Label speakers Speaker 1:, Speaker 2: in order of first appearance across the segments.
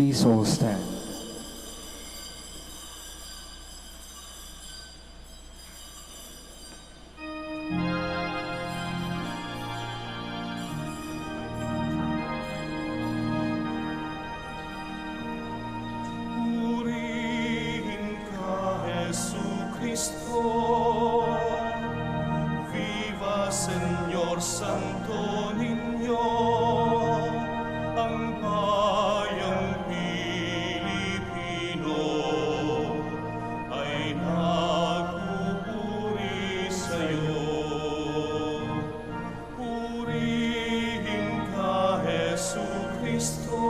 Speaker 1: Please all stand.
Speaker 2: Señor Santo Niño, ang bayang Pilipino ay nagpupuri sa'yo. Purihin ka, Jesucristo.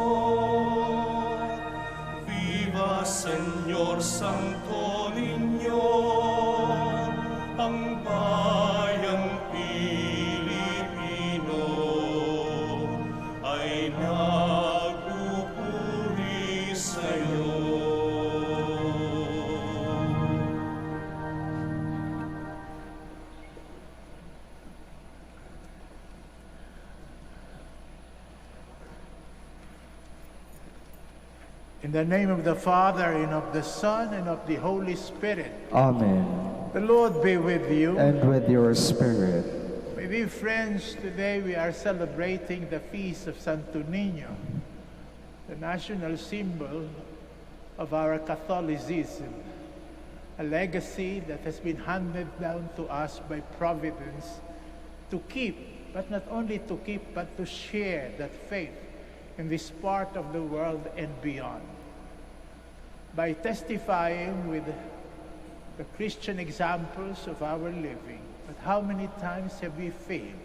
Speaker 2: Viva Señor Santo Niño, ang bayang Pilipino ay nagpupuri sa'yo.
Speaker 3: In the name of the Father, and of the Son, and of the Holy Spirit.
Speaker 1: Amen.
Speaker 3: The Lord be with you.
Speaker 1: And with your spirit.
Speaker 3: My dear friends, today we are celebrating the feast of Santo Niño, the national symbol of our Catholicism, a legacy that has been handed down to us by Providence to keep, but not only to keep, but to share that faith in this part of the world and beyond. By testifying with the Christian examples of our living, but how many times have we failed?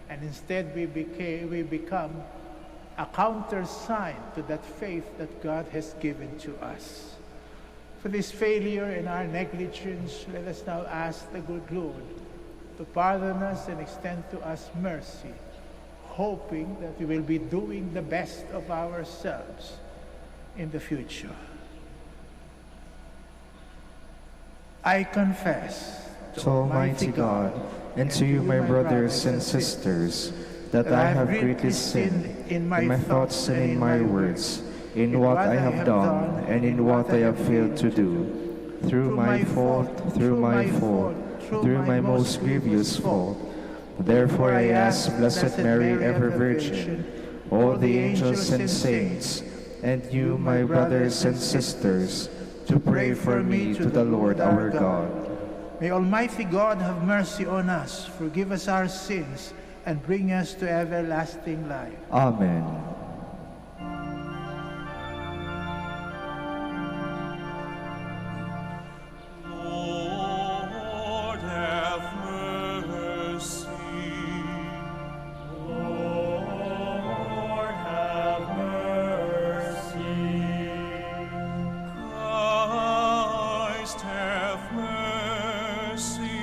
Speaker 3: And instead we become a countersign to that faith that God has given to us. For this failure and our negligence, let us now ask the good Lord to pardon us and extend to us mercy, hoping that we will be doing the best of ourselves in the future. I confess
Speaker 1: to Almighty God, and to you, my brothers and sisters, that I have greatly sinned in my thoughts and in my words, in what I have done and in what I have failed to do, through my fault, through my most grievous fault. Therefore I ask Blessed Mary, ever Virgin, all the angels and saints, and you, my brothers and sisters, to pray for me to the Lord our God.
Speaker 3: May Almighty God have mercy on us, forgive us our sins, and bring us to everlasting life.
Speaker 1: Amen.
Speaker 2: Lord, have mercy. Lord, have mercy. Christ, have mercy.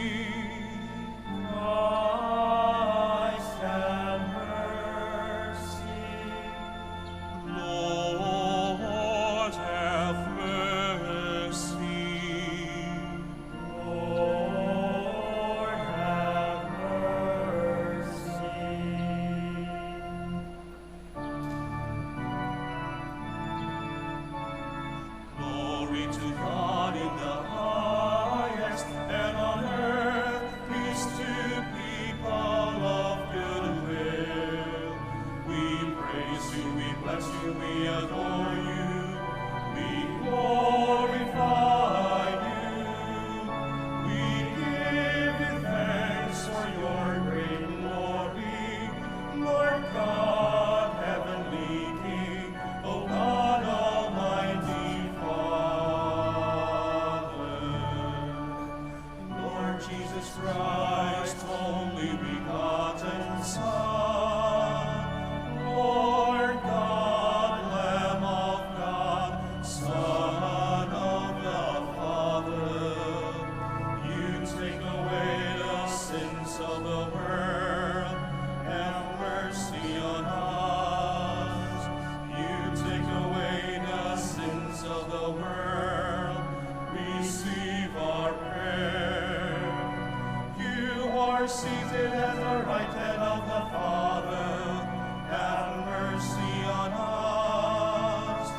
Speaker 2: Christ, have mercy. Lord, have mercy. Lord, have mercy. Glory to God in the highest, and on earth peace to people of good will. We praise you, we bless you, we adore you, we glorify you. We give you thanks for your great glory, Lord God, heavenly King, O God, Almighty Father. Lord Jesus Christ, only begotten Son, Lord God, Lamb of God, Son of the Father, you take away the sins of the world, have mercy on us. You take away the sins of the world, receive our prayer. You are seated at the right hand of the Father, have mercy on us.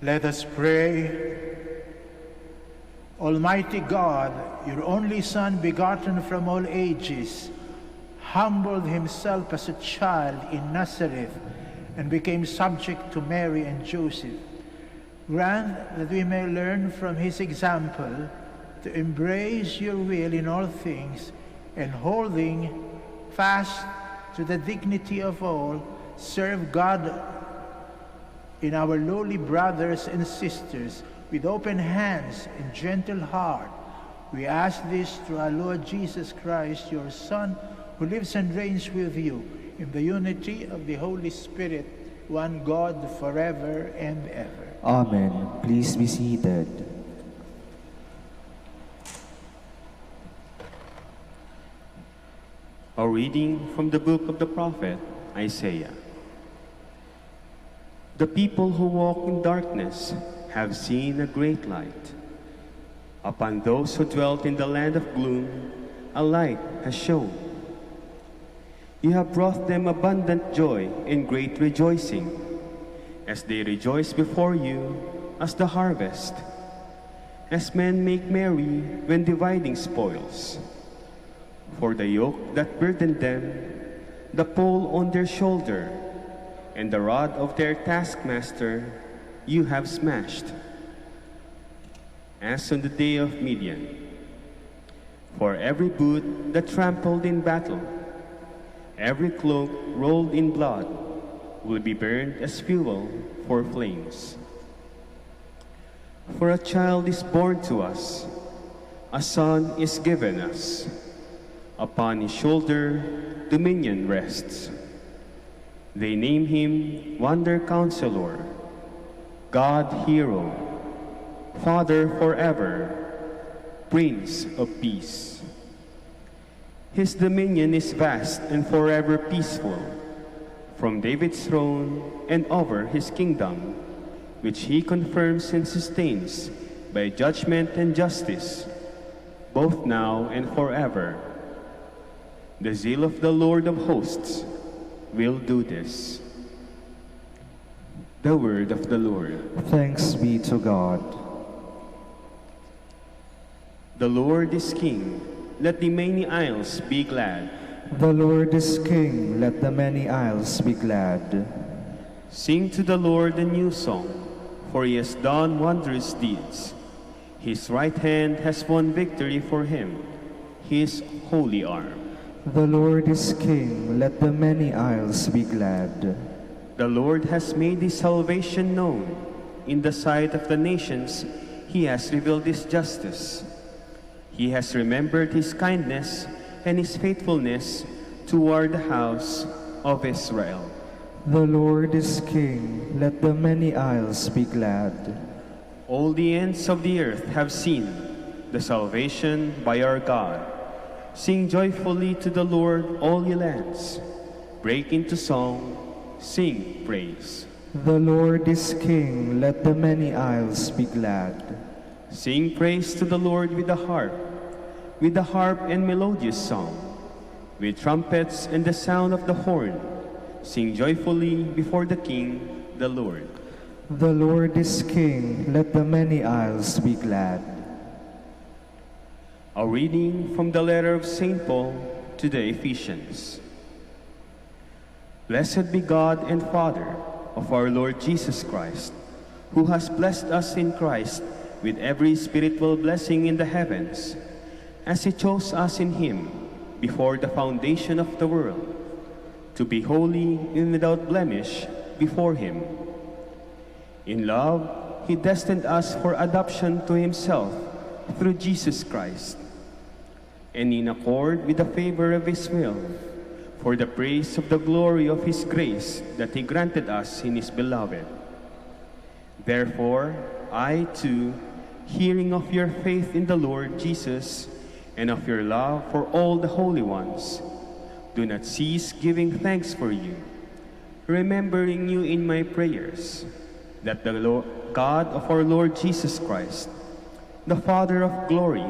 Speaker 3: Let us pray. Almighty God, your only Son, begotten from all ages, humbled himself as a child in Nazareth and became subject to Mary and Joseph. Grant that we may learn from his example to embrace your will in all things, and holding fast to the dignity of all, serve God in our lowly brothers and sisters with open hands and gentle heart. We ask this through our Lord Jesus Christ, your Son, who lives and reigns with you in the unity of the Holy Spirit, one God, forever and ever.
Speaker 1: Amen. Please be seated.
Speaker 4: A reading from the book of the prophet Isaiah. The people who walk in darkness have seen a great light. Upon those who dwelt in the land of gloom, a light has shone. You have brought them abundant joy and great rejoicing, as they rejoice before you as the harvest, as men make merry when dividing spoils. For the yoke that burdened them, the pole on their shoulder, and the rod of their taskmaster, you have smashed, as on the day of Midian. For every boot that trampled in battle, every cloak rolled in blood, will be burned as fuel for flames. For a child is born to us, a son is given us. Upon his shoulder dominion rests. They name him Wonder Counselor, God Hero, Father forever, Prince of Peace. His dominion is vast and forever peaceful, from David's throne and over his kingdom, which he confirms and sustains by judgment and justice, both now and forever. The zeal of the Lord of hosts will do this. The word of the Lord.
Speaker 1: Thanks be to God.
Speaker 4: The Lord is King. Let the many isles be glad.
Speaker 1: The Lord is King. Let the many isles be glad.
Speaker 4: Sing to the Lord a new song, for he has done wondrous deeds. His right hand has won victory for him, his holy arm.
Speaker 1: The Lord is King. Let the many isles be glad.
Speaker 4: The Lord has made his salvation known. In the sight of the nations, he has revealed his justice. He has remembered his kindness and his faithfulness toward the house of Israel.
Speaker 1: The Lord is King. Let the many isles be glad.
Speaker 4: All the ends of the earth have seen the salvation by our God. Sing joyfully to the Lord, all ye lands. Break into song, sing praise.
Speaker 1: The Lord is King. Let the many isles be glad.
Speaker 4: Sing praise to the Lord with the harp and melodious song, with trumpets and the sound of the horn. Sing joyfully before the King, the Lord.
Speaker 1: The Lord is King. Let the many isles be glad.
Speaker 4: A reading from the letter of St. Paul to the Ephesians. Blessed be God and Father of our Lord Jesus Christ, who has blessed us in Christ with every spiritual blessing in the heavens, as he chose us in him before the foundation of the world, to be holy and without blemish before him. In love, he destined us for adoption to himself through Jesus Christ, and in accord with the favor of his will, for the praise of the glory of his grace that he granted us in his beloved. Therefore, I too, hearing of your faith in the Lord Jesus, and of your love for all the holy ones, do not cease giving thanks for you, remembering you in my prayers, that the God of our Lord Jesus Christ, the Father of glory,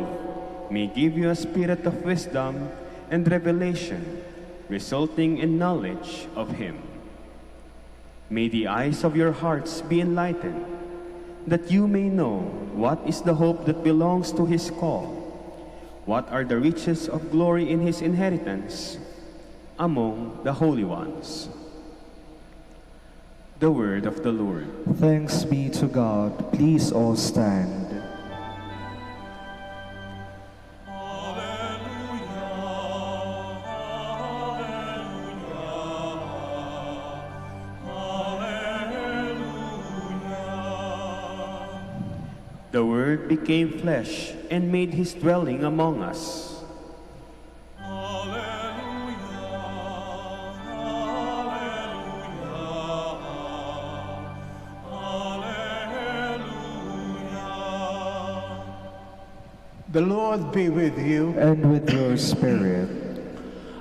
Speaker 4: may give you a spirit of wisdom and revelation, resulting in knowledge of him. May the eyes of your hearts be enlightened, that you may know what is the hope that belongs to his call, what are the riches of glory in his inheritance among the holy ones. The word of the Lord.
Speaker 1: Thanks be to God. Please all stand.
Speaker 4: The Word became flesh and made his dwelling among us.
Speaker 3: The Lord be with you.
Speaker 1: And with your spirit.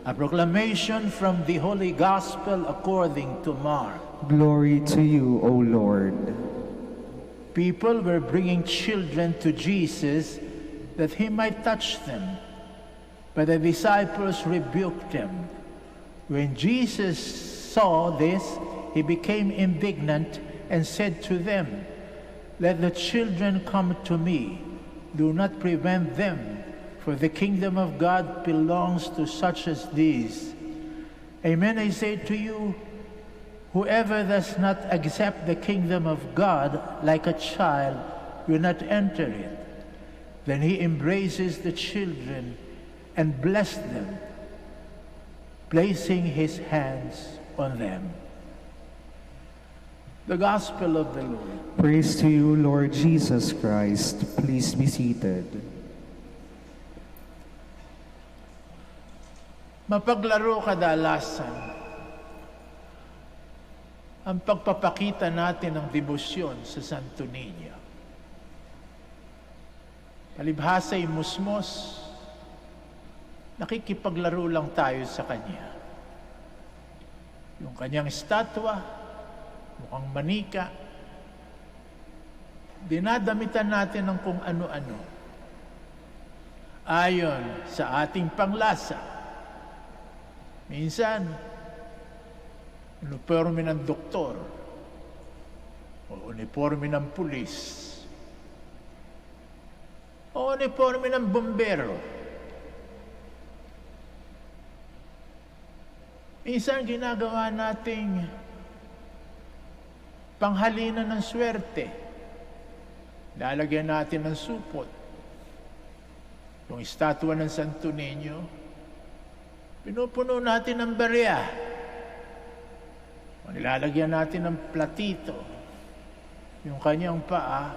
Speaker 3: A proclamation from the Holy Gospel according to Mark.
Speaker 1: Glory to you, O Lord.
Speaker 3: People were bringing children to Jesus that he might touch them, but the disciples rebuked them. When Jesus saw this, he became indignant and said to them, "Let the children come to me. Do not prevent them, for the kingdom of God belongs to such as these. Amen, I say to you, whoever does not accept the kingdom of God like a child will not enter it." Then he embraces the children and blessed them, placing his hands on them. The Gospel of the Lord.
Speaker 1: Praise to you, Lord Jesus Christ. Please be seated.
Speaker 3: Mapaglaro kadalasan ang pagpapakita natin ng debosyon sa Santo Niño. Palibhasa'y musmos, nakikipaglaro lang tayo sa Kanya. Yung Kanyang estatwa, mukhang manika, dinadamitan natin ng kung ano-ano. Ayon sa ating panglasa, minsan, uniforme ng doktor o uniforme ng pulis o uniforme ng bombero. Minsan ginagawa nating panghalinan ng swerte. Lalagyan natin ng supot. Yung estatwa ng Santo Niño, pinupuno natin ng barya. Nilalagyan natin ng platito yung kanyang paa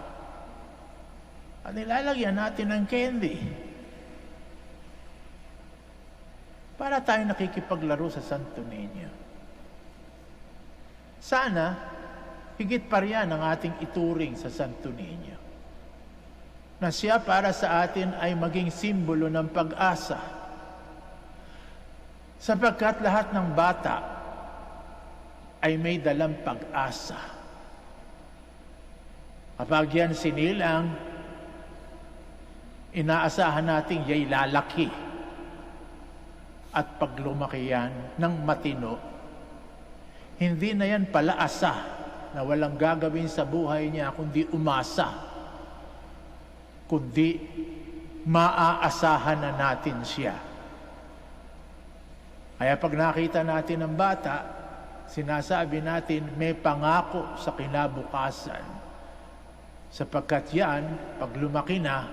Speaker 3: at nilalagyan natin ng candy para tayo nakikipaglaro sa Santo Niño. Sana higit pa riyan ang ating ituring sa Santo Niño, na siya para sa atin ay maging simbolo ng pag-asa, sapagkat lahat ng bata ay may dalang pag-asa. Kapag yan sinilang, inaasahan natin ya'y lalaki. At pag lumaki yan ng matino, hindi na yan palaasa na walang gagawin sa buhay niya kundi umasa, kundi maaasahan na natin siya. Kaya pag nakita natin ang bata, sinasabi natin may pangako sa kinabukasan, sapagkat yan, pag lumaki na,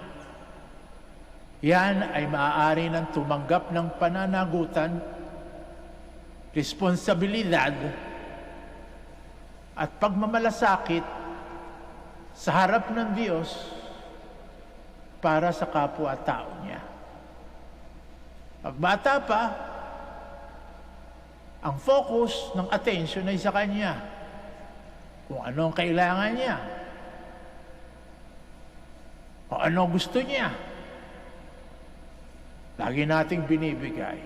Speaker 3: yan ay maaari nang tumanggap ng pananagutan, responsibilidad, at pagmamalasakit sa harap ng Diyos para sa kapwa-tao niya. Pag bata pa, ang focus ng attention ay sa Kanya. Kung ano ang kailangan niya. O ano gusto niya. Lagi nating binibigay.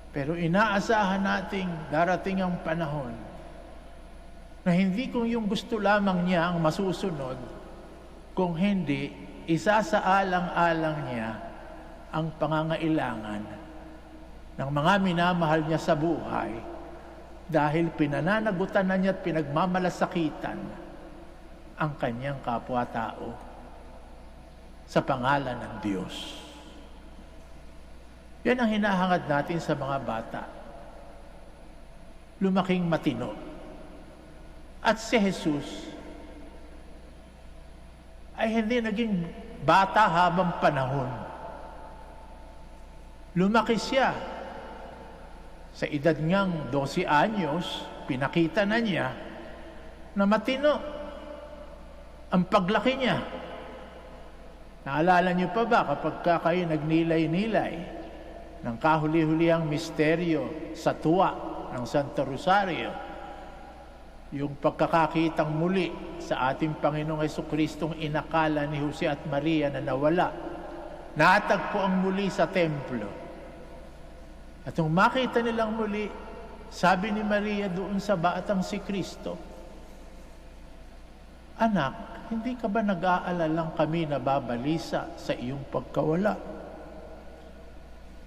Speaker 3: Pero inaasahan nating darating ang panahon na hindi kung yung gusto lamang niya ang masusunod, kung hindi, isasaalang-alang niya ang pangangailangan ng mga minamahal niya sa buhay dahil pinananagutan na niya at pinagmamalasakitan ang kanyang kapwa-tao sa pangalan ng Diyos. Yan ang hinahangad natin sa mga bata. Lumaking matino. At si Jesus ay hindi naging bata habang panahon. Lumaki siya. Sa edad niyang 12 anyos, pinakita na niya na matino ang paglaki niya. Naalala niyo pa ba kapag kayo nagnilay-nilay ng kahuli-hulihang misteryo sa tuwa ng Santo Rosario, yung pagkakakitang muli sa ating Panginoong Jesucristong inakala ni Jose at Maria na nawala, natagpo ang muli sa templo. At nung makita nilang muli, sabi ni Maria doon sa batang si Kristo, "Anak, hindi ka ba nag-aalalang kami nababalisa sa iyong pagkawala?"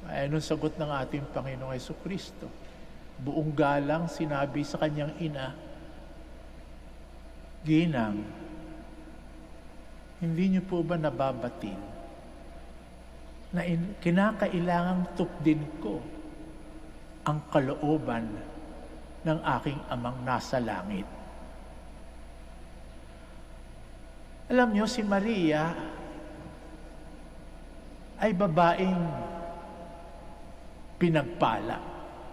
Speaker 3: Ay, anong sagot ng ating Panginoong Jesucristo? Buong galang sinabi sa kanyang ina, "Ginang, hindi niyo po ba nababatil na kinakailangang tupdin ko ang kalooban ng aking amang nasa langit?" Alam niyo, si Maria ay babaeng pinagpala.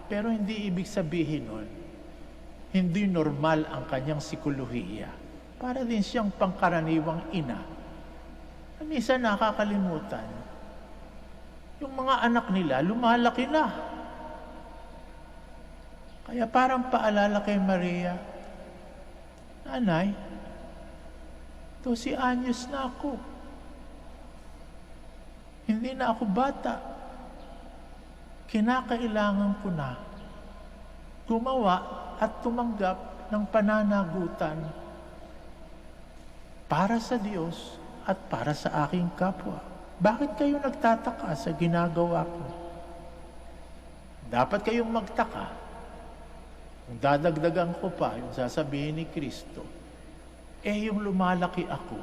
Speaker 3: Pero hindi ibig sabihin nun, hindi normal ang kanyang sikolohiya. Para din siyang pangkaraniwang ina. Minsan nakakalimutan, yung mga anak nila lumalaki na. Kaya parang paalala kay Maria, "Nanay, 12 anyos na ako. Hindi na ako bata. Kinakailangan ko na gumawa at tumanggap ng pananagutan para sa Diyos at para sa aking kapwa. Bakit kayo nagtataka sa ginagawa ko? Dapat kayong magtaka. Kung dadagdagan ko pa yung sasabihin ni Kristo, yung lumalaki ako,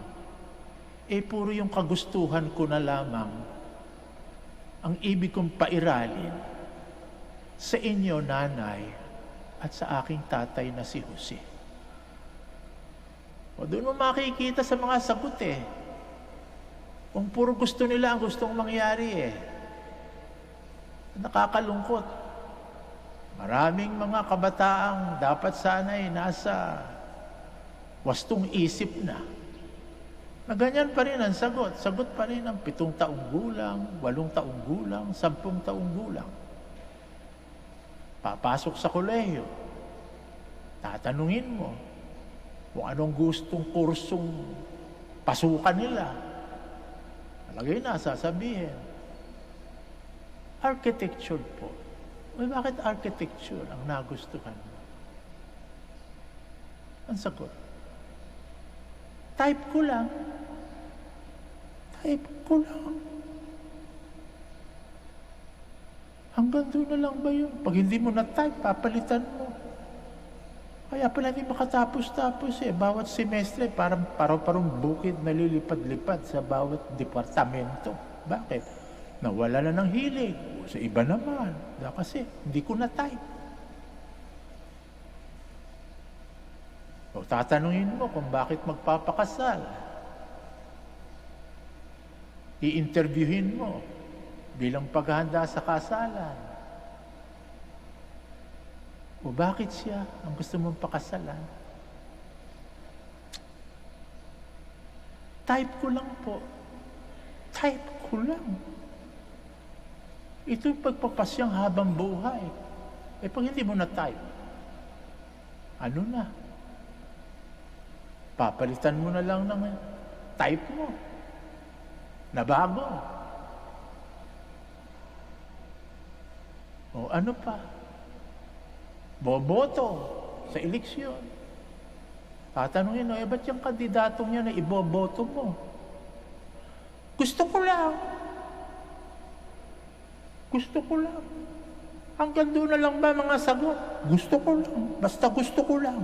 Speaker 3: puro yung kagustuhan ko na lamang ang ibig kong pairalin sa inyo, nanay, at sa aking tatay na si Jose." O doon mo makikita sa mga sagot kung puro gusto nila ang gustong mangyari Nakakalungkot. Maraming mga kabataang dapat sana'y nasa wastong isip na ganyan pa rin ang sagot. Sagot pa rin ang 7 taong gulang, 8 taong gulang, 10 taong gulang. Papasok sa kolehiyo, tatanungin mo kung anong gustong kursong pasukan nila. Palagay na, sasabihin, architecture po. Bakit architecture ang nagustuhan mo? Ang sagot, type ko lang. Type ko lang. Hanggang doon na lang ba yun? Pag hindi mo na-type, papalitan mo. Kaya pala hindi makatapos-tapos Bawat semestre, parang bukid na lilipad-lipad sa bawat departamento. Bakit? Nawala na ng hilig. Sa iba naman. Kasi hindi ko na-type. O tatanungin mo kung bakit magpapakasal. I-interviewin mo bilang paghahanda sa kasalan. O bakit siya ang gusto mong pakasalan? Type ko lang po. Type ko lang. Ito yung pagpapasyang habang buhay. Pag hindi mo na-type, ano na? Papalitan mo na lang ng type mo. Nabago. O ano pa? Boboto sa eleksyon. Tatanungin, ba't yung kandidatong niya na iboboto mo? Gusto ko lang. Gusto ko lang. Hanggang doon na lang ba mga sagot? Gusto ko lang. Basta gusto ko lang.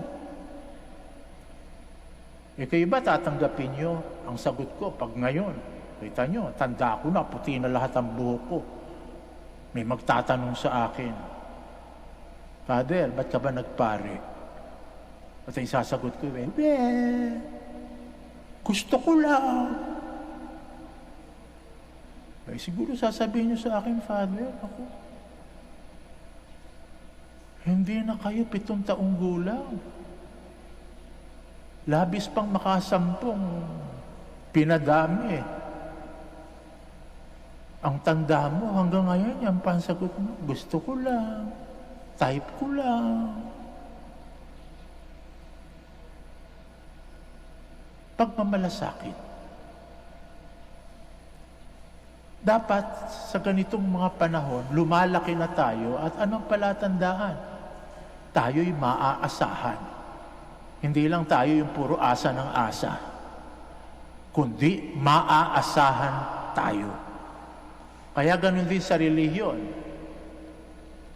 Speaker 3: Kayo ba tatanggapin nyo? Ang sagot ko, pag ngayon, kita nyo, tanda ko na, puti na lahat ang buhok ko. May magtatanong sa akin, Father, ba't ka ba nagpare? At ang sasagot ko, gusto ko lang. Siguro sasabihin nyo sa akin, Father, ako, hindi na kayo 7 taong gulang. Labis pang makasampung pinadami. Ang tanda mo hanggang ngayon, yung pansagot mo, gusto ko lang, type ko lang. Pagmamalasakit. Dapat sa ganitong mga panahon, lumalaki na tayo at anong palatandaan? Tayo'y maaasahan. Hindi lang tayo yung puro asa ng asa, kundi maaasahan tayo. Kaya ganun din sa relihiyon.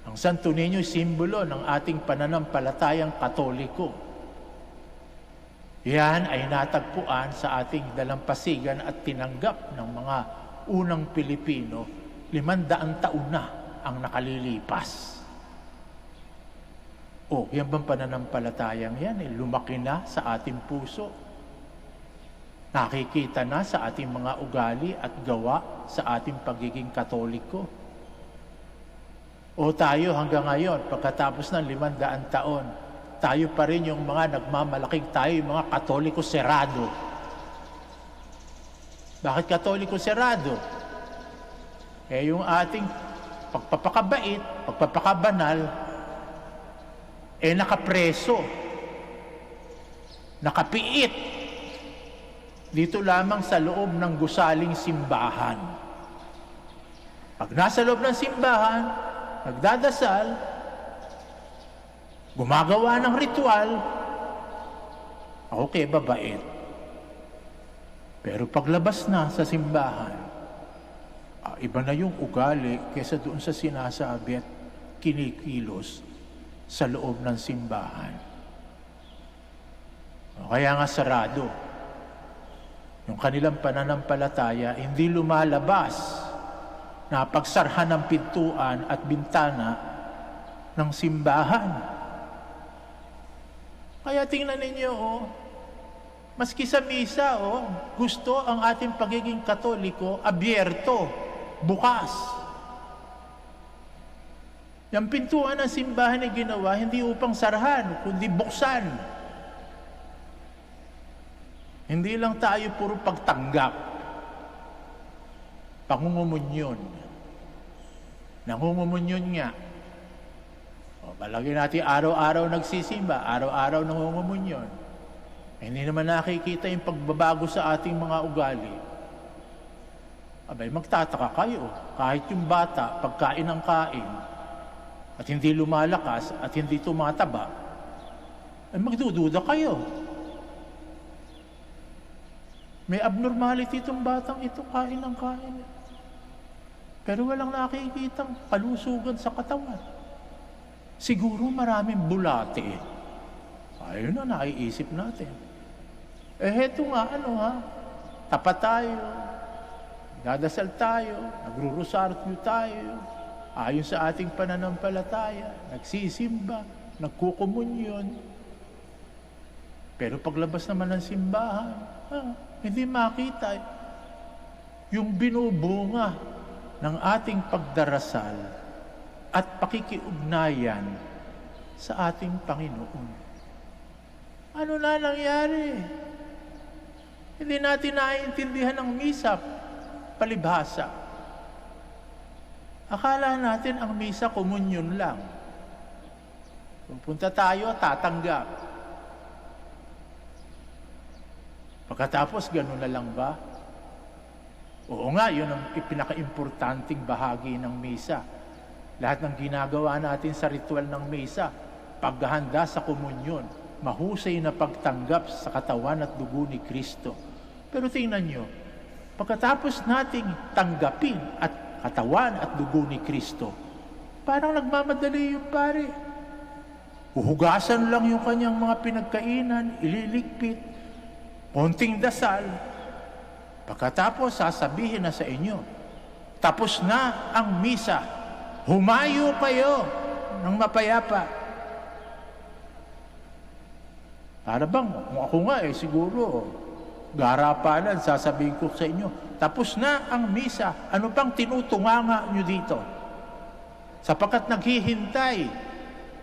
Speaker 3: Ang Santo Niño simbolo ng ating pananampalatayang Katoliko. Yan ay natagpuan sa ating dalampasigan at tinanggap ng mga unang Pilipino 500 taon na ang nakalilipas. Yan bang pananampalatayang yan? Lumaki na sa ating puso. Nakikita na sa ating mga ugali at gawa sa ating pagiging Katoliko. Tayo hanggang ngayon, pagkatapos ng 500 taon, tayo pa rin yung mga nagmamalaking tayo, yung mga Katoliko serado. Bakit Katoliko serado? Yung ating pagpapakabait, pagpapakabanal, nakapreso, nakapiit, dito lamang sa loob ng gusaling simbahan. Pag nasa loob ng simbahan, nagdadasal, gumagawa ng ritual, okay, babait. Pero paglabas na sa simbahan, iba na yung ugali kaysa doon sa sinasabi at kinikilos sa loob ng simbahan. Kaya nga sarado. Yung kanilang pananampalataya, hindi lumalabas na pagsarhan ng pintuan at bintana ng simbahan. Kaya tingnan ninyo, maski sa misa, gusto ang ating pagiging Katoliko, abierto, bukas. Yung pintuan ng simbahan ay ginawa, hindi upang sarhan, kundi buksan. Hindi lang tayo puro pagtanggap. Pangungumunyon. Nangungumunyon nga. Palagi natin araw-araw nagsisimba, araw-araw nangungumunyon. Hindi naman nakikita yung pagbabago sa ating mga ugali. Magtataka kayo. Kahit yung bata, pagkain ng kain, at hindi lumalakas at hindi tumataba, magdududa kayo. May abnormality itong batang ito, kain ng kain. Pero walang nakikitang kalusugan sa katawan. Siguro maraming bulate. Ayun na, naiisip natin. Heto nga, tapat tayo, dadasal tayo, nagrurosaryo tayo, ayon sa ating pananampalataya, nagsisimba, nagkukomunyon. Pero paglabas naman ng simbahan, hindi makita yung binubunga ng ating pagdarasal at pakikiugnayan sa ating Panginoon. Ano na nangyari? Hindi natin naiintindihan ang misa, palibhasa. Akala natin ang misa komunyon lang. Pupunta tayo, tatanggap. Pagkatapos, gano'n na lang ba? Oo nga, yun ang pinaka-importanting bahagi ng misa. Lahat ng ginagawa natin sa ritual ng misa, paghahanda sa komunyon, mahusay na pagtanggap sa katawan at dugo ni Kristo. Pero tingnan nyo, pagkatapos nating tanggapin at katawan at dugo ni Kristo, parang nagmamadali yung pare. Uhugasan lang yung kanyang mga pinagkainan, ililigpit, konting dasal, pagkatapos sasabihin na sa inyo, tapos na ang misa, humayo kayo ng mapayapa. Para bang, kung ako nga siguro, garapalan, sasabihin ko sa inyo, tapos na ang misa, ano pang tinutunganga nyo dito? Sapagkat naghihintay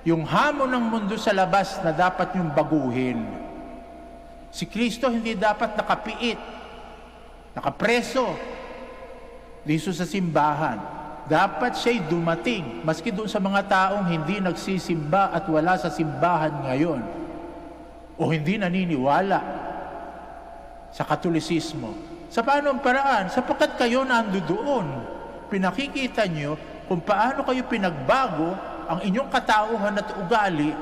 Speaker 3: yung hamon ng mundo sa labas na dapat nyong baguhin. Si Kristo hindi dapat nakapiit, nakapreso dito sa simbahan. Dapat siya'y dumating, maski doon sa mga taong hindi nagsisimba at wala sa simbahan ngayon, o hindi naniniwala sa Katolisismo. Sa paanong paraan? Sapagkat kayo nandoon, pinakikita nyo kung paano kayo pinagbago ang inyong katauhan at ugali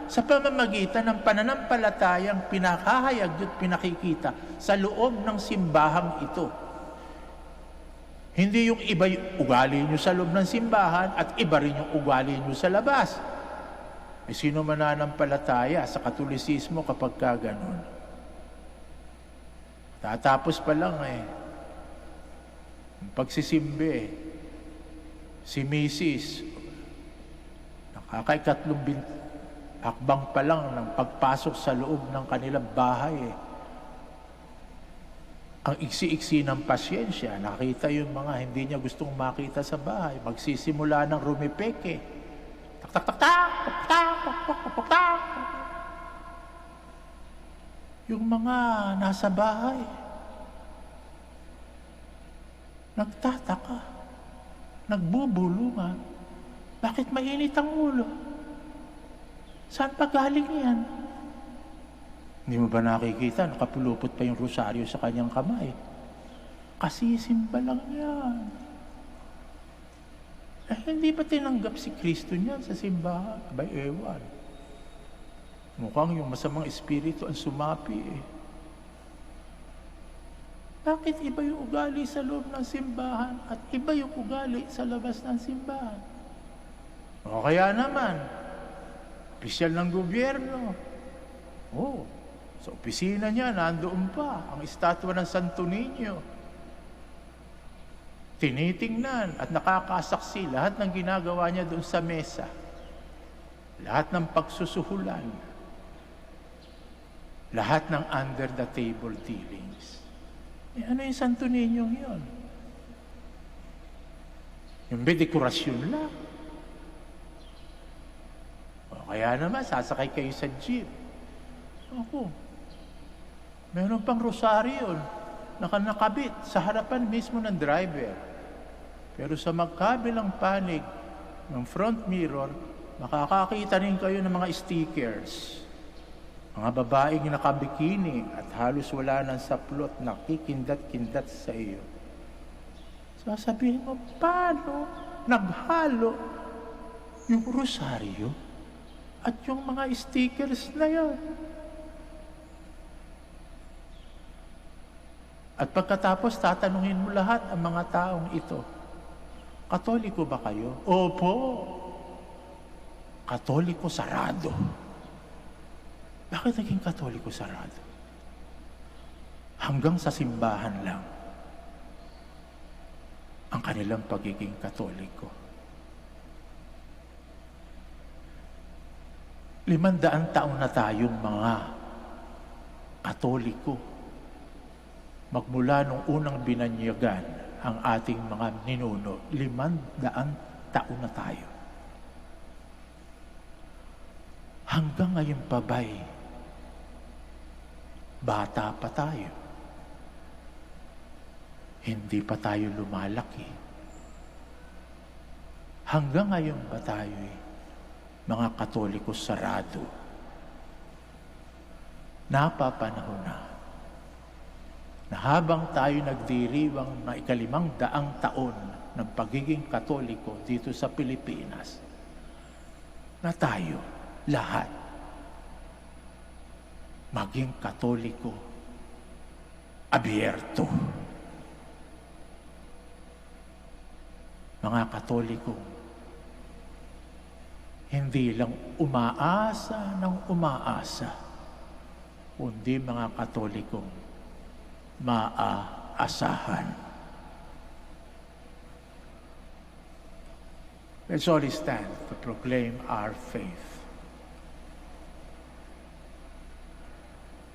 Speaker 3: sa pamamagitan ng pananampalatayang pinakahayag at pinakikita sa loob ng simbahang ito. Hindi yung iba yung ugali nyo sa loob ng simbahan at iba rin yung ugali nyo sa labas. May sino mananampalataya sa Katolisismo kapag ka ganun? Tatapos pa lang ang pagsisimbi si Mrs. Nakakaikatlong hakbang pa lang ng pagpasok sa loob ng kanilang bahay. Ang iksi-iksi ng pasyensya, nakita yung mga hindi niya gustong makita sa bahay, magsisimula ng rumipeke. Tak, tak, tak, tak, tak, tak, tak, tak, tak. Yung mga nasa bahay, nagtataka, nagbubulungan. Bakit mainit ang ulo? Saan pa galing yan? Hindi mo ba nakikita? Nakapulupot pa yung rosaryo sa kanyang kamay. Kasisimba lang yan. Hindi ba tinanggap si Kristo niyan sa simbahan? Abay, ewan. Mukhang yung masamang espiritu ang sumapi Bakit iba yung ugali sa loob ng simbahan at iba yung ugali sa labas ng simbahan? O kaya naman, opisyal ng gobyerno. Sa opisina niya, nandoon pa ang estatwa ng Santo Niño. Tinitingnan at nakakasaksi lahat ng ginagawa niya doon sa mesa. Lahat ng pagsusuhulan. Lahat ng under the table dealings. Ano yung Santo Niño yun? Yung dekorasyon lang. O kaya naman, sasakay kayo sa jeep. Meron pang rosaryo na nakabit sa harapan mismo ng driver. Pero sa magkabilang panig ng front mirror, makakakita rin kayo ng mga stickers. Mga babaeng nakabikini at halos wala ng saplot, nakikindat-kindat sa iyo. Sasabihin mo, paano naghalo yung rosaryo at yung mga stickers na yun? At pagkatapos, tatanungin mo lahat ang mga taong ito, Katoliko ba kayo? Opo. Katoliko sarado. Bakit naging Katoliko sarado? Hanggang sa simbahan lang ang kanilang pagiging Katoliko. 500 taon na tayong mga Katoliko. Magmula nung unang binanyagan ang ating mga ninuno, 500 taon na tayo. Hanggang ngayon pabay, bata pa tayo. Hindi pa tayo lumalaki. Hanggang ngayon ba tayo mga Katoliko sarado? Napapanahon na habang tayo nagdiriwang na 500 taon ng pagiging Katoliko dito sa Pilipinas, na tayo lahat maging Katoliko abierto. Mga Katoliko hindi lang umaasa ng umaasa kundi mga Katolikong maaasahan. Let's all stand to proclaim our faith.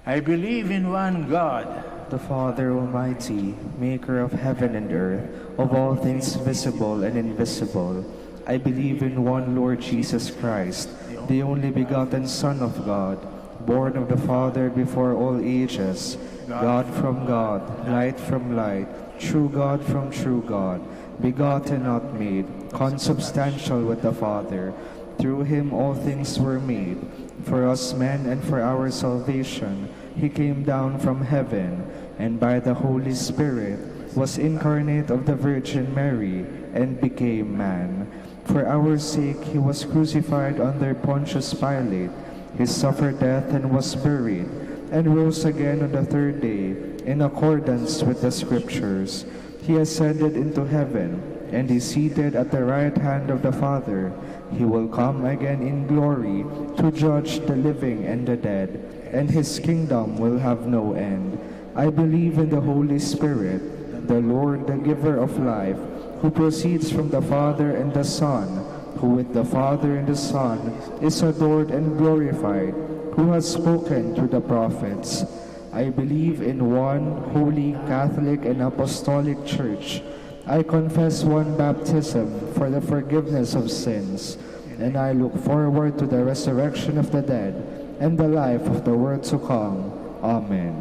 Speaker 3: I believe in one God,
Speaker 1: the Father Almighty, maker of heaven and earth, of all things visible and invisible. I believe in one Lord Jesus Christ, the only begotten Son of God, born of the Father before all ages, God from God, light from light, true God from true God, begotten not made, consubstantial with the Father. Through him all things were made. For us men and for our salvation, he came down from heaven, and by the Holy Spirit was incarnate of the Virgin Mary, and became man. For our sake he was crucified under Pontius Pilate. He suffered death and was buried, and rose again on the third day, in accordance with the Scriptures. He ascended into heaven, and is seated at the right hand of the Father. He will come again in glory to judge the living and the dead, and his kingdom will have no end. I believe in the Holy Spirit, the Lord, the giver of life, who proceeds from the Father and the Son, who with the Father and the Son is adored and glorified, who has spoken through the prophets. I believe in one holy, Catholic, and Apostolic Church. I confess one baptism for the forgiveness of sins, and I look forward to the resurrection of the dead and the life of the world to come. Amen.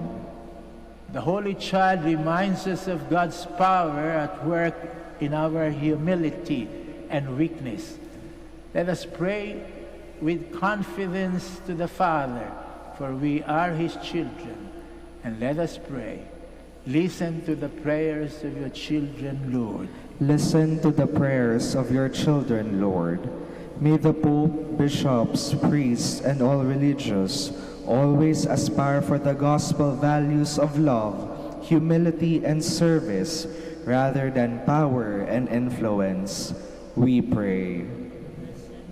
Speaker 3: The Holy Child reminds us of God's power at work in our humility and weakness. Let us pray with confidence to the Father, for we are his children. And let us pray. Listen to the prayers of your children, Lord.
Speaker 1: Listen to the prayers of your children, Lord. May the Pope, bishops, priests, and all religious always aspire for the gospel values of love, humility, and service, rather than power and influence. We pray.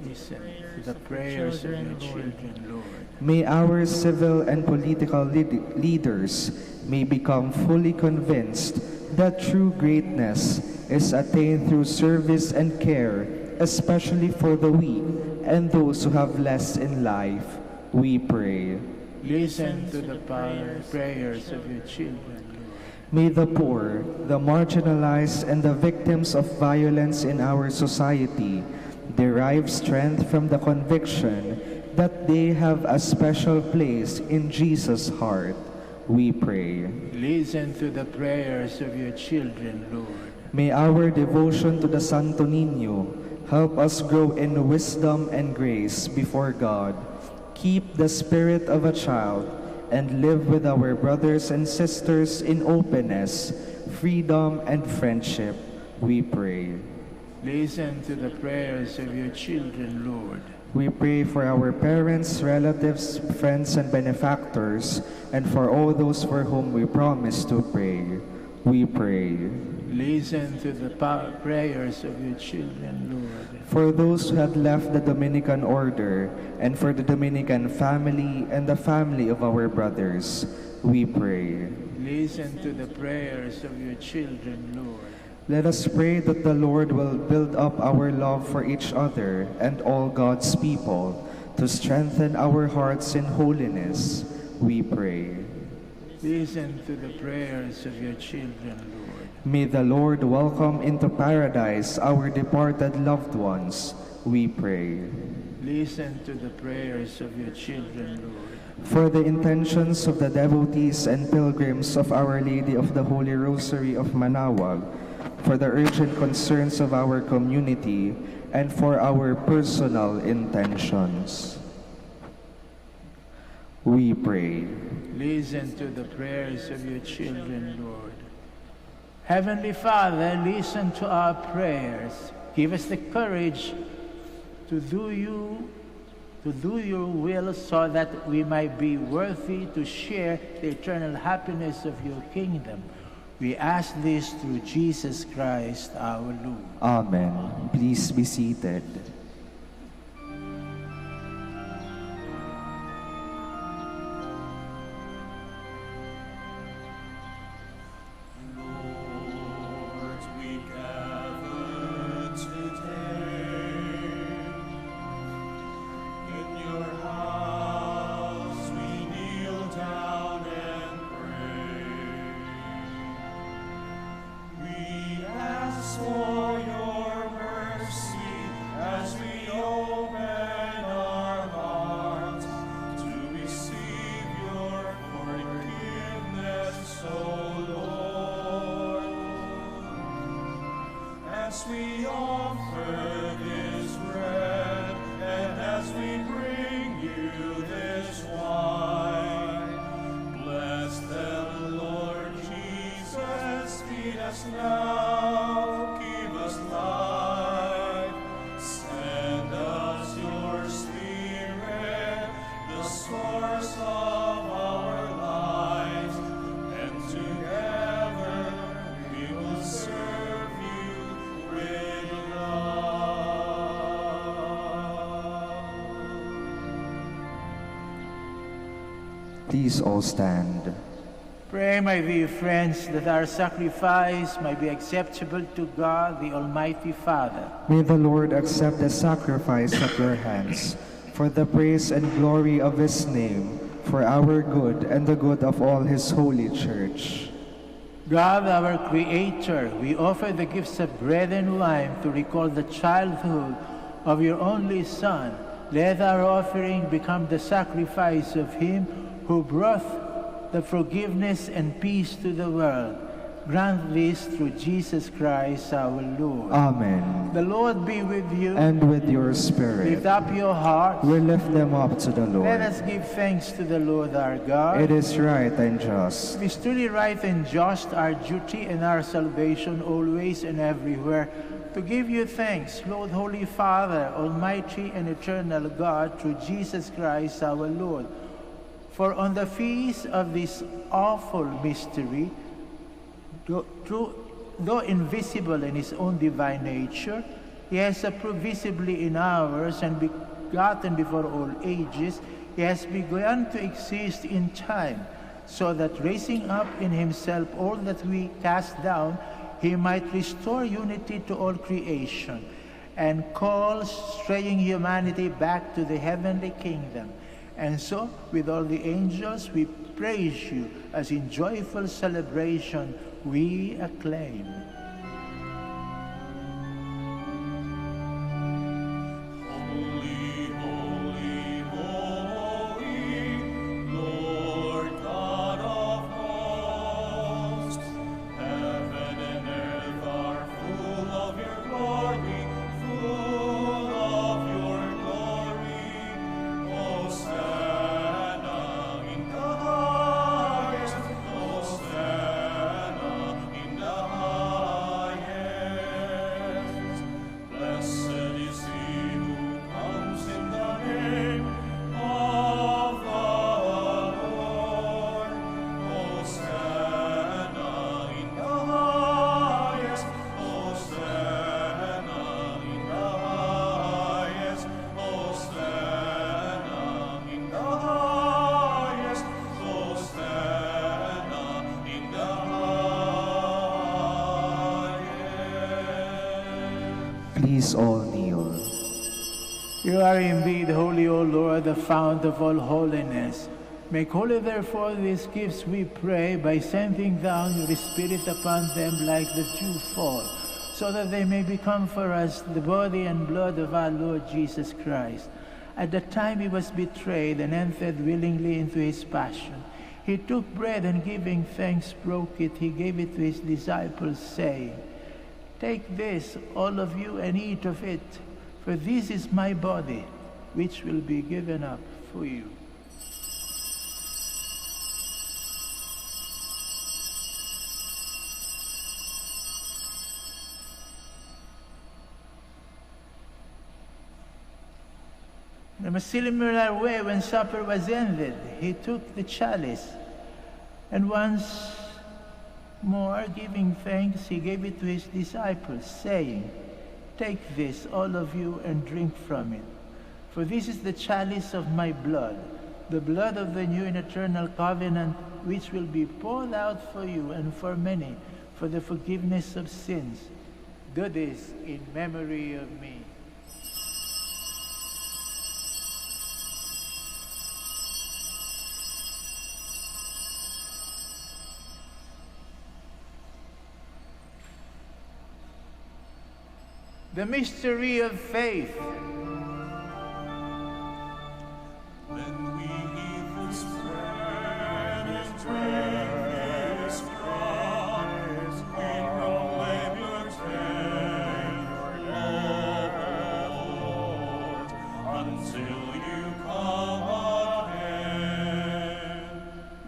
Speaker 3: Listen to the prayers of your children, Lord.
Speaker 1: May our civil and political leaders may become fully convinced that true greatness is attained through service and care, especially for the weak and those who have less in life. We pray.
Speaker 3: Listen to the prayers of your children, Lord.
Speaker 1: May the poor, the marginalized, and the victims of violence in our society derive strength from the conviction that they have a special place in Jesus' heart. We pray.
Speaker 3: Listen to the prayers of your children, Lord.
Speaker 1: May our devotion to the Santo Niño help us grow in wisdom and grace before God, keep the spirit of a child, and live with our brothers and sisters in openness, freedom, and friendship. We pray.
Speaker 3: Listen to the prayers of your children, Lord.
Speaker 1: We pray for our parents, relatives, friends, and benefactors, and for all those for whom we promise to pray. We pray.
Speaker 3: Listen to the prayers of your children, Lord.
Speaker 1: For those who have left the Dominican order, and for the Dominican family and the family of our brothers, we pray.
Speaker 3: Listen to the prayers of your children, Lord.
Speaker 1: Let us pray that the Lord will build up our love for each other and all God's people, to strengthen our hearts in holiness. We pray.
Speaker 3: Listen to the prayers of your children, Lord.
Speaker 1: May the Lord welcome into paradise our departed loved ones. We pray.
Speaker 3: Listen to the prayers of your children, Lord.
Speaker 1: For the intentions of the devotees and pilgrims of Our Lady of the Holy Rosary of Manaoag, for the urgent concerns of our community, and for our personal intentions. We pray.
Speaker 3: Listen to the prayers of your children, Lord. Heavenly Father, listen to our prayers. Give us the courage to do your will, so that we might be worthy to share the eternal happiness of your kingdom. We ask this through Jesus Christ our Lord.
Speaker 1: Amen. Please be seated.
Speaker 2: As we offer this bread and as we bring you this wine, bless them, Lord Jesus, feed us now, give us life, send us your Spirit, the source of our lives, and together we will serve you with love.
Speaker 1: Please all stand.
Speaker 3: Pray, my dear friends, that our sacrifice might be acceptable to God, the Almighty Father.
Speaker 1: May the Lord accept the sacrifice at your hands, for the praise and glory of his name, for our good and the good of all his holy church.
Speaker 3: God, our Creator, we offer the gifts of bread and wine to recall the childhood of your only Son. Let our offering become the sacrifice of him who brought the forgiveness and peace to the world. Grant this through Jesus Christ our Lord.
Speaker 1: Amen.
Speaker 3: The Lord be with you.
Speaker 1: And with your spirit.
Speaker 3: Lift up your hearts.
Speaker 1: We lift them up to the Lord.
Speaker 3: Let us give thanks to the Lord our God.
Speaker 1: It is right and just.
Speaker 3: It is truly right and just, our duty and our salvation, always and everywhere, to give you thanks, Lord, Holy Father, Almighty and eternal God, through Jesus Christ our Lord. For on the feast of this awful mystery, though invisible in his own divine nature, he has approved visibly in ours and begotten before all ages. He has begun to exist in time, so that raising up in himself all that we cast down, he might restore unity to all creation and call straying humanity back to the heavenly kingdom. And so, with all the angels, we praise you as in joyful celebration we acclaim.
Speaker 2: Holy, holy, holy, Lord God of hosts, heaven and earth are full of your glory, full of your glory. Hosanna in the highest, Hosanna in the highest. Blessed is he who comes in the name of the Lord. Hosanna in the highest, Hosanna in the highest, Hosanna in the highest, Hosanna in the highest.
Speaker 1: Please all kneel.
Speaker 3: You are indeed holy, O Lord, the fount of all holiness. Make holy, therefore, these gifts, we pray, by sending down your Spirit upon them like the dew fall, so that they may become for us the body and blood of our Lord Jesus Christ. At the time he was betrayed and entered willingly into his passion, he took bread and giving thanks broke it. He gave it to his disciples, saying, "Take this, all of you, and eat of it, for this is my body, which will be given up for you." In a similar way, when supper was ended, he took the chalice, and once more giving thanks, he gave it to his disciples, saying, "Take this, all of you, and drink from it. For this is the chalice of my blood, the blood of the new and eternal covenant, which will be poured out for you and for many for the forgiveness of sins. Do this in memory of me." The mystery of faith.
Speaker 2: When we eat this bread and drink this cup, we proclaim your death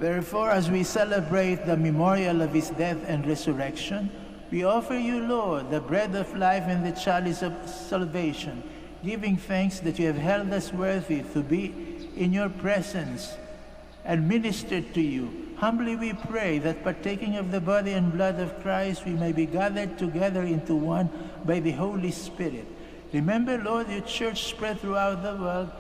Speaker 3: Therefore, as we celebrate the memorial of his death and resurrection, we offer you, Lord, the bread of life and the chalice of salvation, giving thanks that you have held us worthy to be in your presence and ministered to you. Humbly we pray that partaking of the body and blood of Christ, we may be gathered together into one by the Holy Spirit. Remember, Lord, your church spread throughout the world,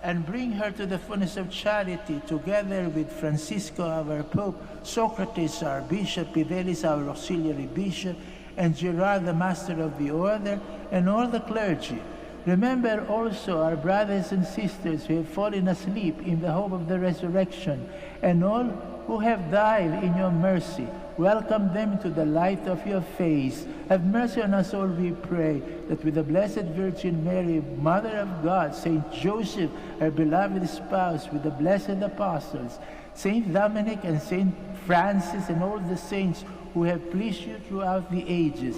Speaker 3: and bring her to the fullness of charity, together with Francisco, our Pope, Socrates, our Bishop, Fidelis, our Auxiliary Bishop, and Gerard, the Master of the Order, and all the clergy. Remember also our brothers and sisters who have fallen asleep in the hope of the resurrection, and all who have died in your mercy. Welcome them to the light of your face. Have mercy on us all, we pray, that with the Blessed Virgin Mary, Mother of God, Saint Joseph, our beloved spouse, with the blessed apostles, Saint Dominic and Saint Francis, and all the saints who have pleased you throughout the ages,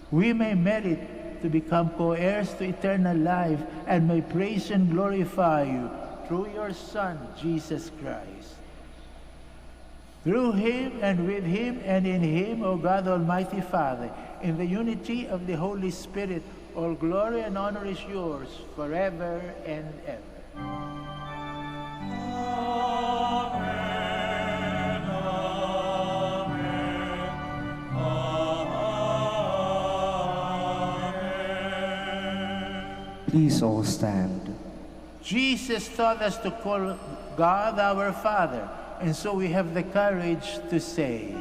Speaker 3: we may merit to become co-heirs to eternal life, and may praise and glorify you through your Son, Jesus Christ. Through him, and with him, and in him, O God, Almighty Father, in the unity of the Holy Spirit, all glory and honor is yours forever and ever.
Speaker 2: Amen, amen, amen.
Speaker 1: Please all stand.
Speaker 3: Jesus taught us to call God our Father, and so we have the courage to say,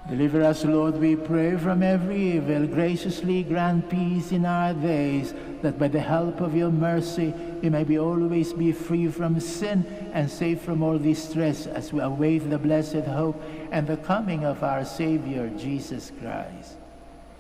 Speaker 3: Deliver us, Lord, we pray, from every evil. Graciously grant peace in our days, that by the help of your mercy we may always be free from sin and safe from all distress, as we await the blessed hope and the coming of our Savior, Jesus Christ.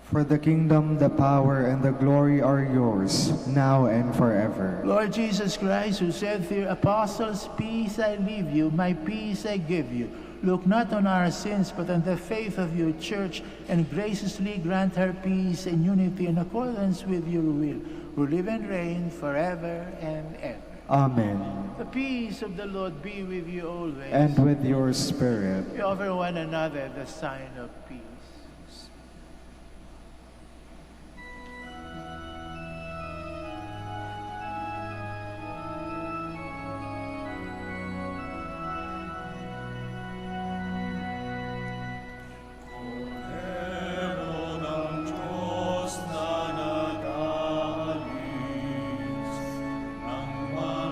Speaker 1: For the kingdom, the power, and the glory are yours, now and forever.
Speaker 3: Lord Jesus Christ, who said to your apostles, "Peace I leave you, my peace I give you," look not on our sins, but on the faith of your church, and graciously grant her peace and unity in accordance with your will, who live and reign forever and ever.
Speaker 1: Amen.
Speaker 3: The peace of the Lord be with you always.
Speaker 1: And with your spirit.
Speaker 3: We offer one another the sign of peace.
Speaker 2: Ang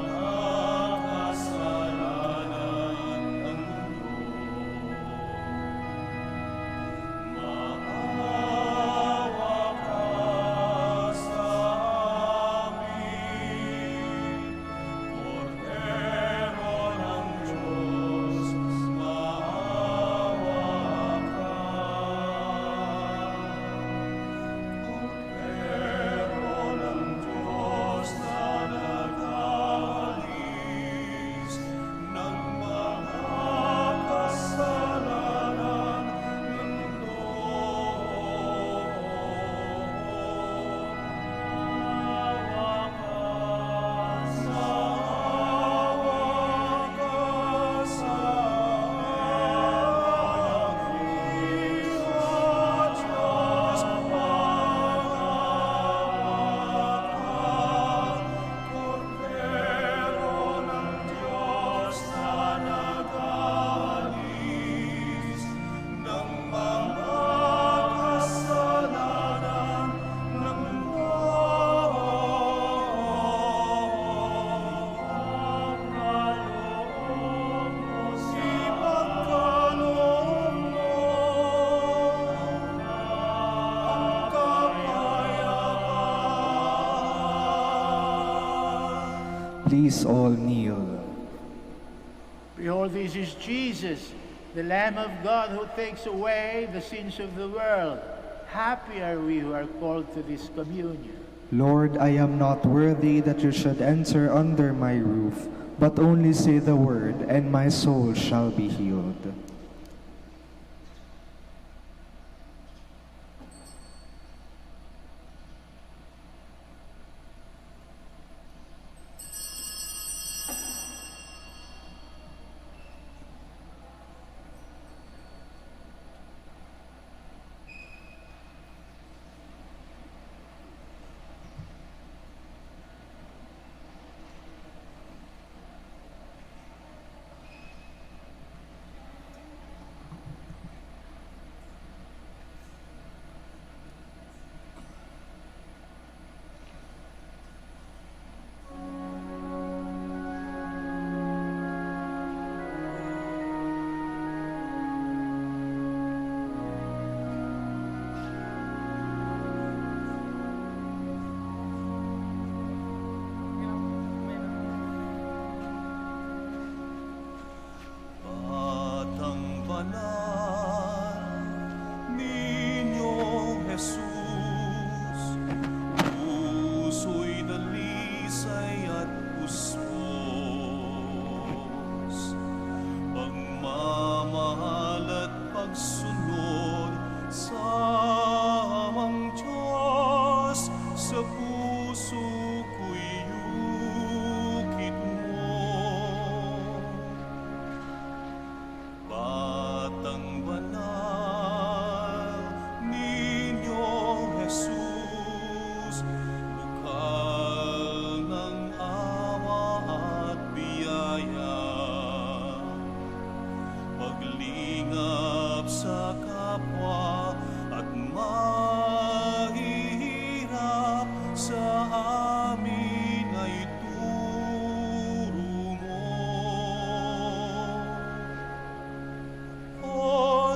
Speaker 1: Please all kneel.
Speaker 3: Behold, this is Jesus, the Lamb of God who takes away the sins of the world. Happy are we who are called to this communion.
Speaker 1: Lord, I am not worthy that you should enter under my roof, but only say the word, and my soul shall be healed.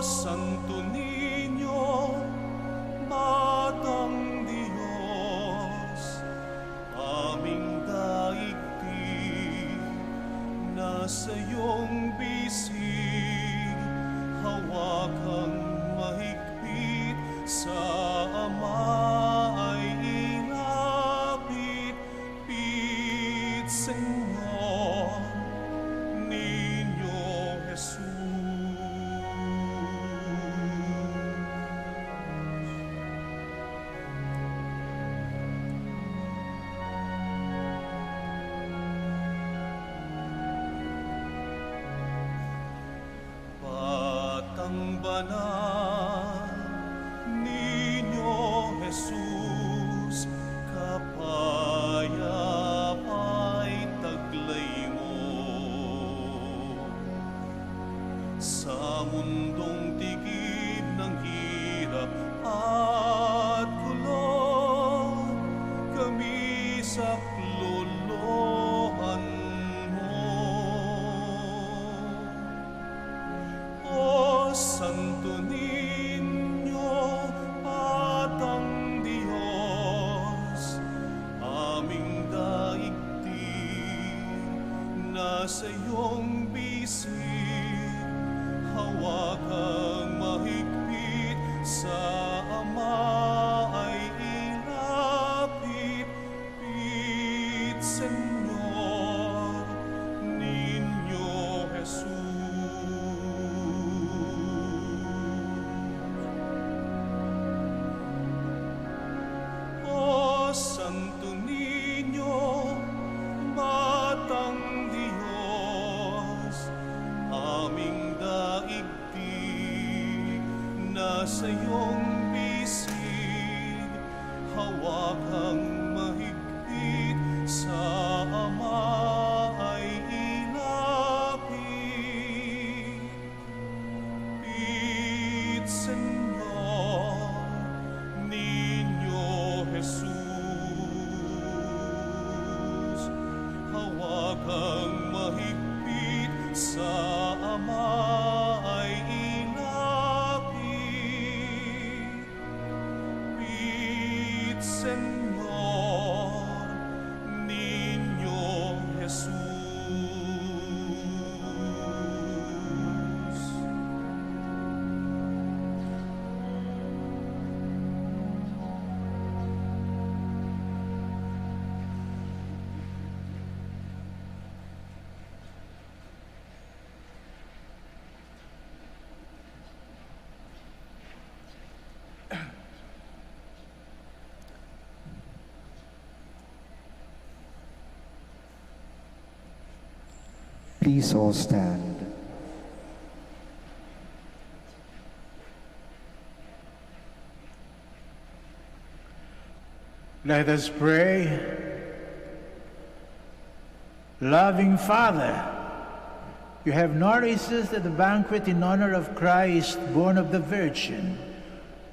Speaker 2: Santo Niño, Batang Diyos, aming daigdig, nasa iyong bisig, hawakang mahigpit sa Ama ay ilapit, pit Señor, Niño Jesus. Banal, Niño Jesus, kapayapa'y taglay mo. Sa mundong tigib ng hirap at kulot, kami saklolohan mo. O Santo Niño, Batang Diyos, aming daigdig, nasa iyong bisig, hawakang mahigpit sa Ama ay ilapit, pit Señor, Niño Jesus. Santo Niño, Batang Diyos, aming daigdig, nasa iyong bisig, hawakang mahigpit sa Ama ay ilapit, pit Señor, Niño Jesus. Hawakang mahigpit sa Ama ay ilapit,
Speaker 1: Please all stand.
Speaker 3: Let us pray. Loving Father, you have nourished us at the banquet in honor of Christ, born of the Virgin.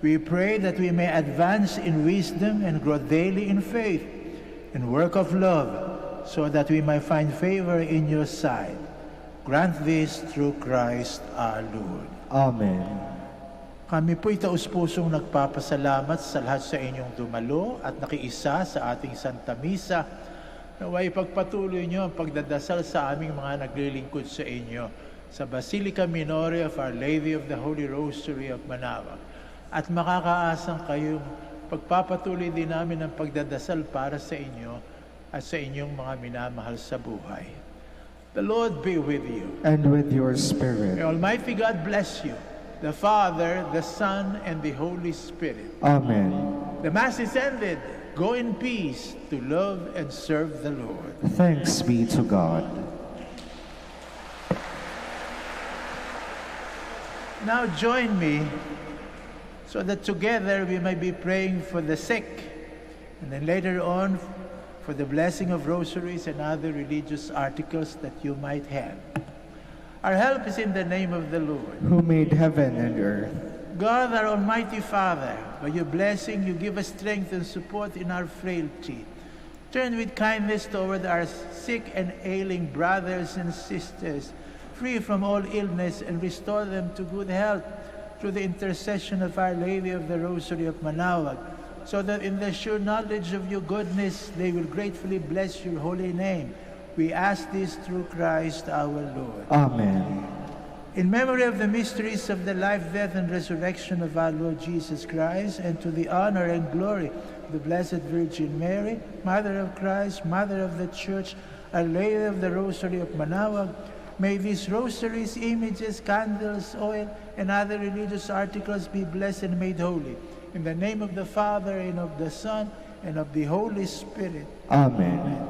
Speaker 3: We pray that we may advance in wisdom and grow daily in faith and work of love, so that we may find favor in your sight. Grant this through Christ our Lord.
Speaker 1: Amen.
Speaker 3: Kami po'y taus-pusong nagpapasalamat sa lahat sa inyong dumalo at nakiisa sa ating Santa Misa. Naway pagpatuloy niyo ang pagdadasal sa aming mga naglilingkod sa inyo sa Basilica Minore of Our Lady of the Holy Rosary of Manaoag. At makakaasang kayong pagpapatuloy din namin ang pagdadasal para sa inyo at sa inyong mga minamahal sa buhay. The Lord be with you.
Speaker 1: And with your spirit.
Speaker 3: May Almighty God bless you, the Father, the Son, and the Holy Spirit.
Speaker 1: Amen.
Speaker 3: The Mass is ended. Go in peace to love and serve the Lord.
Speaker 1: Thanks be to God.
Speaker 3: Now join me so that together we may be praying for the sick, and then later on for the blessing of rosaries and other religious articles that you might have. Our help is in the name of the Lord,
Speaker 1: Who made heaven and earth.
Speaker 3: God, our Almighty Father, by your blessing you give us strength and support in our frailty. Turn with kindness toward our sick and ailing brothers and sisters, free from all illness, and restore them to good health through the intercession of Our Lady of the Rosary of Manaoag, so that in the sure knowledge of your goodness they will gratefully bless your holy name. We ask this through Christ our Lord.
Speaker 1: Amen.
Speaker 3: In memory of the mysteries of the life, death, and resurrection of our Lord Jesus Christ, and to the honor and glory of the Blessed Virgin Mary, Mother of Christ, Mother of the Church, Our Lady of the Rosary of Manaoag, may these rosaries, images, candles, oil, and other religious articles be blessed and made holy. In the name of the Father, and of the Son, and of the Holy Spirit.
Speaker 1: Amen.